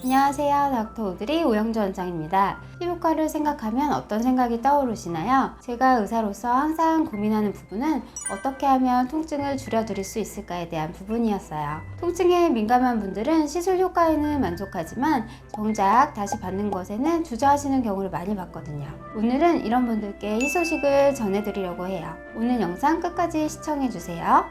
안녕하세요. 닥터 오드리 오영주 원장입니다. 피부과를 생각하면 어떤 생각이 떠오르시나요? 제가 의사로서 항상 고민하는 부분은 어떻게 하면 통증을 줄여드릴 수 있을까에 대한 부분이었어요. 통증에 민감한 분들은 시술 효과에는 만족하지만 정작 다시 받는 것에는 주저하시는 경우를 많이 봤거든요. 오늘은 이런 분들께 희소식을 전해드리려고 해요. 오늘 영상 끝까지 시청해주세요.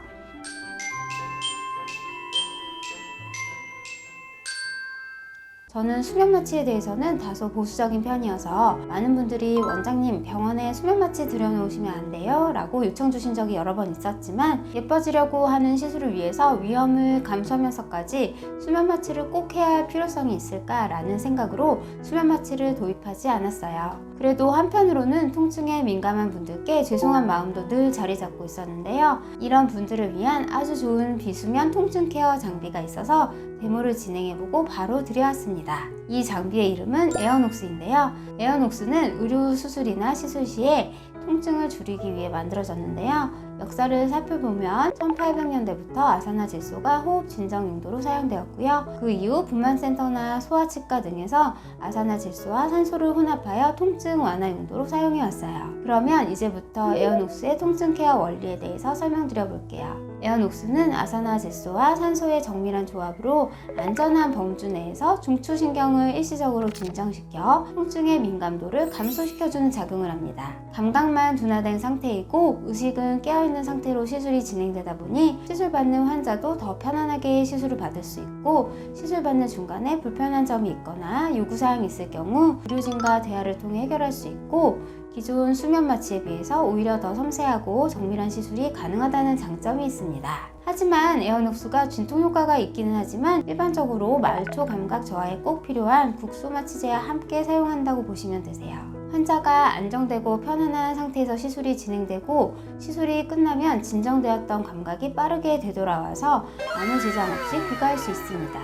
저는 수면 마취에 대해서는 다소 보수적인 편이어서 많은 분들이 원장님 병원에 수면 마취 들여놓으시면 안 돼요? 라고 요청 주신 적이 여러 번 있었지만 예뻐지려고 하는 시술을 위해서 위험을 감수하면서까지 수면 마취를 꼭 해야 할 필요성이 있을까 라는 생각으로 수면 마취를 도입하지 않았어요. 그래도 한편으로는 통증에 민감한 분들께 죄송한 마음도 늘 자리 잡고 있었는데요. 이런 분들을 위한 아주 좋은 비수면 통증 케어 장비가 있어서 데모를 진행해보고 바로 들여왔습니다. 이 장비의 이름은 에어녹스인데요. 에어녹스는 의료 수술이나 시술 시에 통증을 줄이기 위해 만들어졌는데요. 역사를 살펴보면 1800년대부터 아산화질소가 호흡 진정 용도로 사용되었고요. 그 이후 분만센터나 소아치과 등에서 아산화질소와 산소를 혼합하여 통증 완화 용도로 사용해왔어요. 그러면 이제부터 에어녹스의 통증 케어 원리에 대해서 설명드려 볼게요. 에어녹스는 아산화질소와 산소의 정밀한 조합으로 안전한 범주 내에서 중추신경을 일시적으로 긴장시켜 통증의 민감도를 감소시켜주는 작용을 합니다. 감각만 둔화된 상태이고 의식은 깨어있는 상태로 시술이 진행되다 보니 시술받는 환자도 더 편안하게 시술을 받을 수 있고 시술받는 중간에 불편한 점이 있거나 요구사항이 있을 경우 의료진과 대화를 통해 해결할 수 있고 기존 수면 마취에 비해서 오히려 더 섬세하고 정밀한 시술이 가능하다는 장점이 있습니다. 하지만 에어녹스가 진통 효과가 있기는 하지만 일반적으로 말초 감각 저하에 꼭 필요한 국소 마취제와 함께 사용한다고 보시면 되세요. 환자가 안정되고 편안한 상태에서 시술이 진행되고 시술이 끝나면 진정되었던 감각이 빠르게 되돌아와서 아무 지장 없이 귀가할 수 있습니다.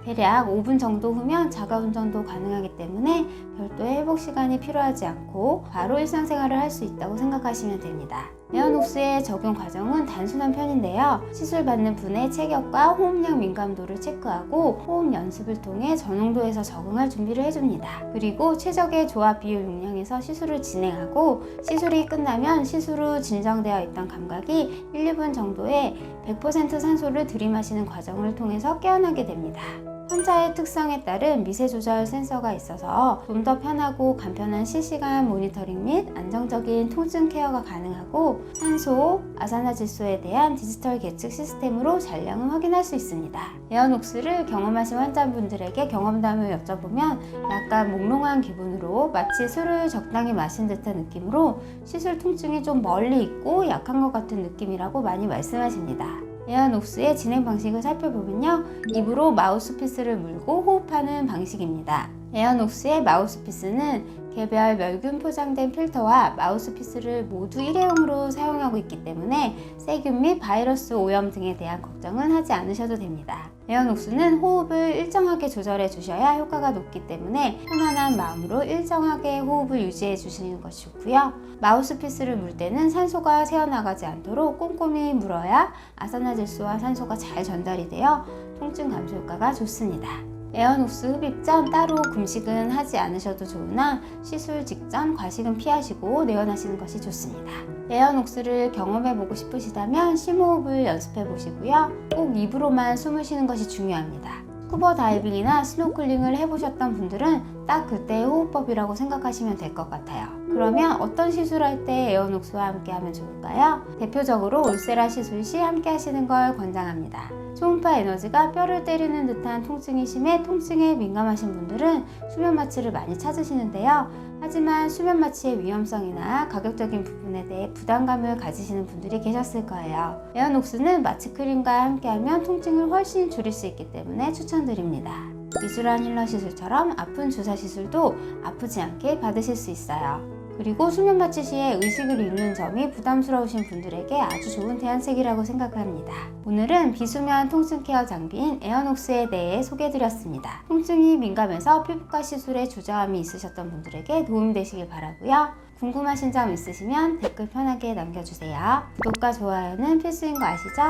대략 5분 정도 후면 자가운전도 가능하기 때문에 별도의 회복 시간이 필요하지 않고 바로 일상생활을 할 수 있다고 생각하시면 됩니다. 에어녹스의 적용 과정은 단순한 편인데요. 시술 받는 분의 체격과 호흡량 민감도를 체크하고 호흡 연습을 통해 저농도에서 적응할 준비를 해줍니다. 그리고 최적의 조합 비율 용량에서 시술을 진행하고 시술이 끝나면 시술 후 진정되어 있던 감각이 1, 2분 정도의 100% 산소를 들이마시는 과정을 통해서 깨어나게 됩니다. 환자의 특성에 따른 미세 조절 센서가 있어서 좀 더 편하고 간편한 실시간 모니터링 및 안정적인 통증 케어가 가능하고 산소, 아산화질소에 대한 디지털 계측 시스템으로 잔량을 확인할 수 있습니다. 에어녹스를 경험하신 환자분들에게 경험담을 여쭤보면 약간 몽롱한 기분으로 마치 술을 적당히 마신 듯한 느낌으로 시술 통증이 좀 멀리 있고 약한 것 같은 느낌이라고 많이 말씀하십니다. 에어녹스의 진행 방식을 살펴보면요. 입으로 마우스피스를 물고 호흡하는 방식입니다. 에어녹스의 마우스피스는 개별 멸균 포장된 필터와 마우스피스를 모두 일회용으로 사용하고 있기 때문에 세균 및 바이러스 오염 등에 대한 걱정은 하지 않으셔도 됩니다. 에어녹스는 호흡을 일정하게 조절해 주셔야 효과가 높기 때문에 편안한 마음으로 일정하게 호흡을 유지해 주시는 것이 좋고요. 마우스피스를 물 때는 산소가 새어나가지 않도록 꼼꼼히 물어야 아산화질소와 산소가 잘 전달이 되어 통증 감소 효과가 좋습니다. 에어녹스 흡입 전 따로 금식은 하지 않으셔도 좋으나 시술 직전 과식은 피하시고 내원하시는 것이 좋습니다. 에어녹스를 경험해보고 싶으시다면 심호흡을 연습해 보시고요. 꼭 입으로만 숨을 쉬는 것이 중요합니다. 스쿠버 다이빙이나 스노클링을 해보셨던 분들은 딱 그때의 호흡법이라고 생각하시면 될 것 같아요. 그러면 어떤 시술할 때 에어녹스와 함께 하면 좋을까요? 대표적으로 울세라 시술 시 함께 하시는 걸 권장합니다. 초음파 에너지가 뼈를 때리는 듯한 통증이 심해 통증에 민감하신 분들은 수면 마취를 많이 찾으시는데요. 하지만 수면 마취의 위험성이나 가격적인 부분에 대해 부담감을 가지시는 분들이 계셨을 거예요. 에어녹스는 마취 크림과 함께하면 통증을 훨씬 줄일 수 있기 때문에 추천드립니다. 미주란 힐러 시술처럼 아픈 주사 시술도 아프지 않게 받으실 수 있어요. 그리고 수면 마취 시에 의식을 잃는 점이 부담스러우신 분들에게 아주 좋은 대안책이라고 생각합니다. 오늘은 비수면 통증 케어 장비인 에어녹스에 대해 소개해드렸습니다. 통증이 민감해서 피부과 시술에 주저함이 있으셨던 분들에게 도움되시길 바라고요. 궁금하신 점 있으시면 댓글 편하게 남겨주세요. 구독과 좋아요는 필수인 거 아시죠?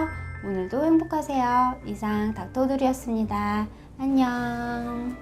오늘도 행복하세요. 이상 닥터오드리였습니다. 안녕.